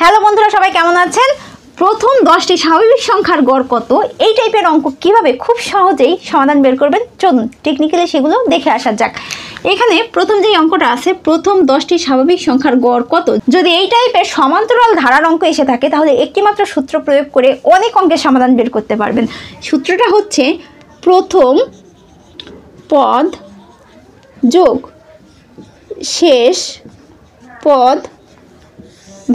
Hello বন্ধুরা, সবাই কেমন আছেন? প্রথম 10টি স্বাভাবিক সংখ্যার গড় কত, এই টাইপের অঙ্ক কিভাবে খুব সহজেই সমাধান বের করবেন, চলুন টেকনিক্যালি সেগুলো দেখে আসা যাক। এখানে প্রথম যে অঙ্কটা আছে, প্রথম 10টি স্বাভাবিক সংখ্যার গড় কত, যদি এই টাইপের সমান্তরাল ধারার অঙ্ক এসে থাকে তাহলে একটিমাত্র সূত্র প্রয়োগ করে অনেক অঙ্কের সমাধান বের করতে পারবেন। সূত্রটা হচ্ছে প্রথম পদ যোগ শেষ পদ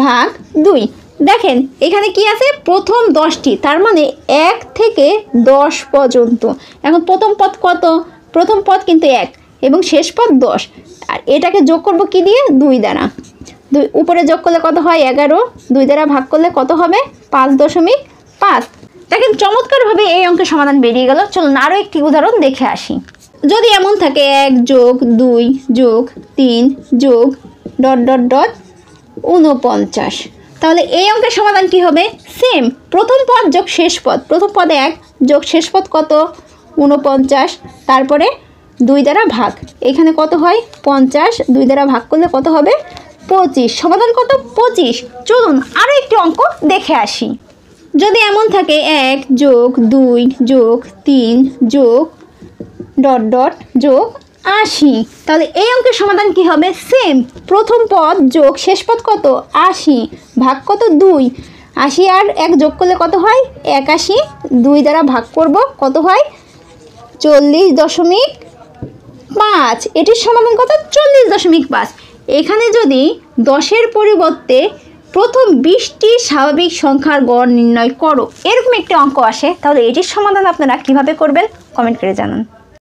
ভাগ 2। দেখেন এখানে কি আছে, প্রথম 10টি, তার মানে 1 থেকে 10 পর্যন্ত। এখন প্রথম পদ কত? প্রথম পদ কিন্তু 1 এবং শেষ পদ 10। আর এটাকে যোগ করব কি দিয়ে? 2 দ্বারা। 2 উপরে যোগ করলে কত হয়? 11। 2 দ্বারা ভাগ করলে কত হবে? 5.5। দেখেন চমৎকারভাবে এই অঙ্কের সমাধান বেরিয়ে গেল। চলুন আরও একটি উদাহরণ দেখে আসি। যদি এমন থাকে 1 যোগ 2 যোগ 3 যোগ ... 49, তাহলে এই অঙ্কের সমাধান কি হবে? সেম, প্রথম পদ যোগ শেষ পদ। প্রথম পদে 1 যোগ শেষ পদ কত? 49, তারপরে 2 দ্বারা ভাগ। এখানে কত হয়? 50। 2 দ্বারা ভাগ করলে কত হবে? 25। সমাধান কত? 25। চলুন আরও একটি অঙ্ক দেখে আসি। যদি এমন থাকে 1 যোগ 2 যোগ 3 যোগ ... যোগ 80, তাহলে এই অঙ্কের সমাধান কি হবে? সেম, প্রথম পদ যোগ শেষ পদ কত? 80 ভাগ কত? 2। 80 আর 1 যোগ করলে কত হয়? 81। 2 দ্বারা ভাগ করব, কত হয়? 40.5। এটির সমাধান কত? 40.5। এখানে যদি 10-এর পরিবর্তে প্রথম 20টি স্বাভাবিক সংখ্যার গড় নির্ণয় করো, এরকম একটি অঙ্ক আসে, তাহলে এটির সমাধান আপনারা কিভাবে করবেন কমেন্ট করে জানান।